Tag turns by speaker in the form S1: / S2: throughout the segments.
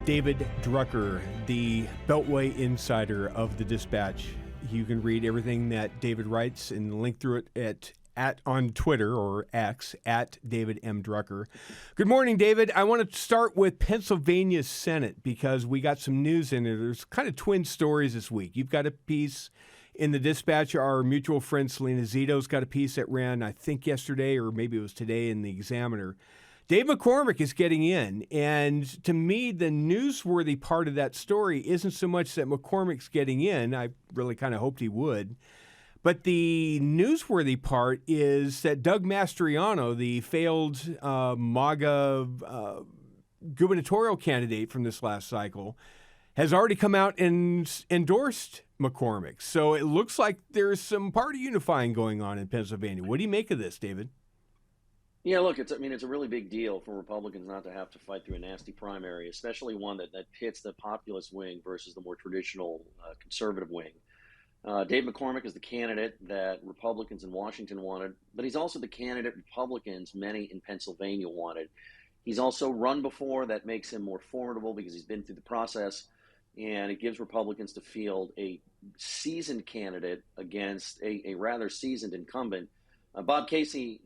S1: David Drucker, the Beltway insider of the Dispatch. You can read everything that David writes and link through it at on Twitter or X at David M. Drucker. Good morning, David. I want to start with Pennsylvania Senate because we got some news in it. There's kind of twin stories this week. You've got a piece in the Dispatch. Our mutual friend Selena Zito's got a piece that ran, I think, yesterday or maybe it was today in the Examiner. Dave McCormick is getting in, and to me, the newsworthy part of that story isn't so much that McCormick's getting in. I really kind of hoped he would. But the newsworthy part is that Doug Mastriano, the failed MAGA gubernatorial candidate from this last cycle, has already come out and endorsed McCormick. So it looks like there's some party unifying going on in Pennsylvania. What do you make of this, David?
S2: Yeah, look, it's a really big deal for Republicans not to have to fight through a nasty primary, especially one that pits the populist wing versus the more traditional conservative wing. Dave McCormick is the candidate that Republicans in Washington wanted, but he's also the candidate Republicans, many in Pennsylvania, wanted. He's also run before. That makes him more formidable because he's been through the process, and it gives Republicans to field a seasoned candidate against a rather seasoned incumbent. Bob Casey,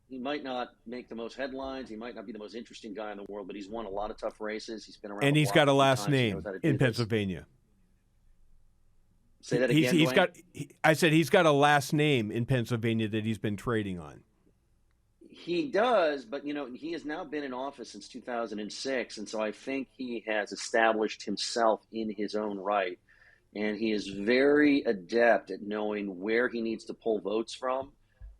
S2: he might not make the most headlines. He might not be the most interesting guy in the world, but he's won a lot of tough races. He's been around.
S1: And he's got a last name in Pennsylvania.
S2: Say that again,
S1: he's got a last name in Pennsylvania that he's been trading on.
S2: He does, but, he has now been in office since 2006, and so I think he has established himself in his own right. And he is very adept at knowing where he needs to pull votes from,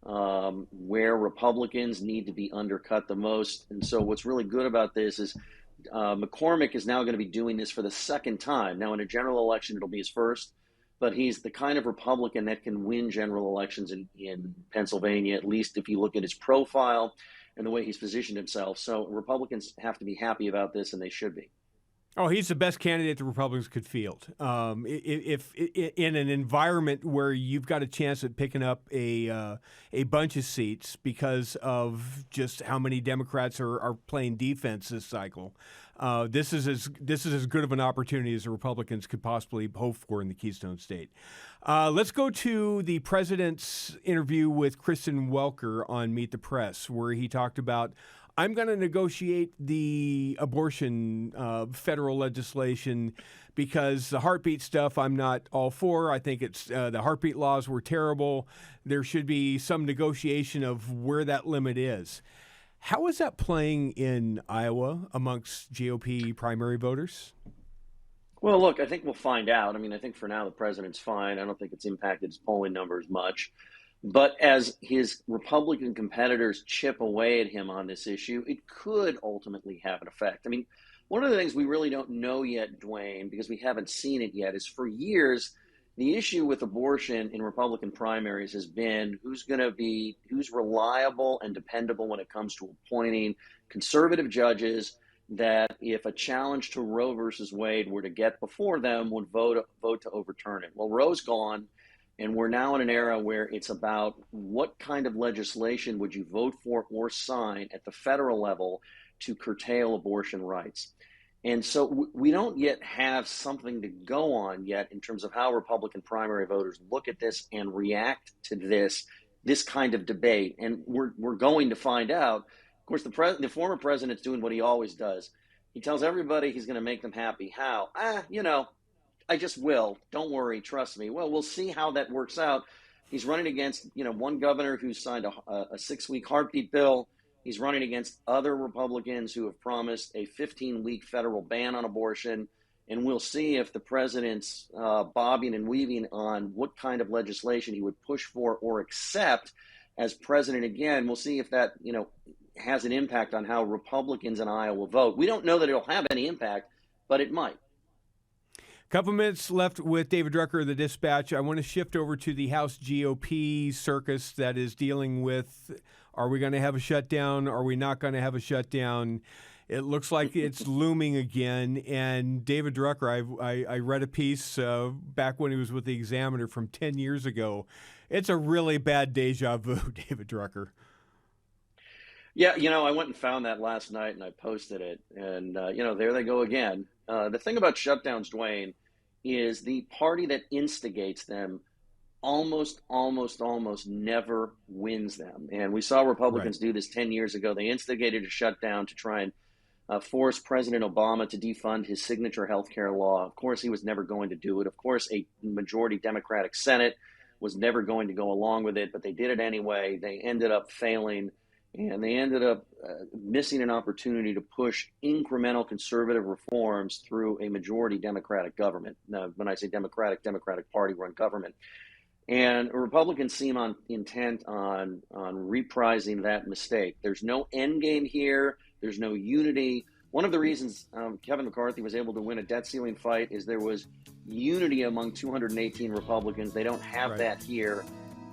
S2: where Republicans need to be undercut the most. And so what's really good about this is McCormick is now going to be doing this for the second time. Now, in a general election, it'll be his first. But he's the kind of Republican that can win general elections in Pennsylvania, at least if you look at his profile and the way he's positioned himself. So Republicans have to be happy about this, and they should be.
S1: Oh, he's the best candidate the Republicans could field. If in an environment where you've got a chance at picking up a bunch of seats because of just how many Democrats are playing defense this cycle, this is as good of an opportunity as the Republicans could possibly hope for in the Keystone State. Let's go to the president's interview with Kristen Welker on Meet the Press, where he talked about, I'm going to negotiate the abortion federal legislation because the heartbeat stuff I'm not all for. I think it's the heartbeat laws were terrible. There should be some negotiation of where that limit is. How is that playing in Iowa amongst GOP primary voters?
S2: Well, look, I think we'll find out. I think for now the president's fine. I don't think it's impacted his polling numbers much. But as his Republican competitors chip away at him on this issue, it could ultimately have an effect. One of the things we really don't know yet, Dwayne, because we haven't seen it yet, is for years, the issue with abortion in Republican primaries has been who's reliable and dependable when it comes to appointing conservative judges that, if a challenge to Roe versus Wade were to get before them, would vote to overturn it. Well, Roe's gone. And we're now in an era where it's about what kind of legislation would you vote for or sign at the federal level to curtail abortion rights. And so we don't yet have something to go on yet in terms of how Republican primary voters look at this and react to this kind of debate. And we're going to find out. Of course, the former president's doing what he always does. He tells everybody he's going to make them happy. How? I just will. Don't worry. Trust me. Well, we'll see how that works out. He's running against, one governor who's signed a 6-week heartbeat bill. He's running against other Republicans who have promised a 15-week federal ban on abortion. And we'll see if the president's bobbing and weaving on what kind of legislation he would push for or accept as president again. We'll see if that, has an impact on how Republicans in Iowa vote. We don't know that it'll have any impact, but it might.
S1: Couple minutes left with David Drucker of the Dispatch. I want to shift over to the House GOP circus that is dealing with, are we going to have a shutdown? Are we not going to have a shutdown? It looks like it's looming again. And David Drucker, I read a piece back when he was with the Examiner from 10 years ago. It's a really bad deja vu, David Drucker.
S2: Yeah, I went and found that last night and I posted it. And, there they go again. The thing about shutdowns, Dwayne, is the party that instigates them almost never wins them. And we saw Republicans do this 10 years ago. They instigated a shutdown to try and force President Obama to defund his signature health care law. Of course, he was never going to do it. Of course, a majority Democratic Senate was never going to go along with it, but they did it anyway. They ended up failing, and they ended up missing an opportunity to push incremental conservative reforms through a majority Democratic government. Now, when I say Democratic Party-run government. And Republicans seem intent on reprising that mistake. There's no end game here. There's no unity. One of the reasons Kevin McCarthy was able to win a debt ceiling fight is there was unity among 218 Republicans. They don't have that here,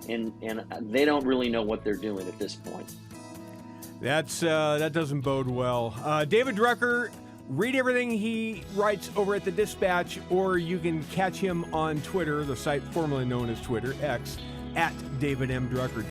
S2: and they don't really know what they're doing at this point.
S1: That doesn't bode well. David Drucker, read everything he writes over at the Dispatch, or you can catch him on Twitter, the site formerly known as Twitter, X, at David M. Drucker.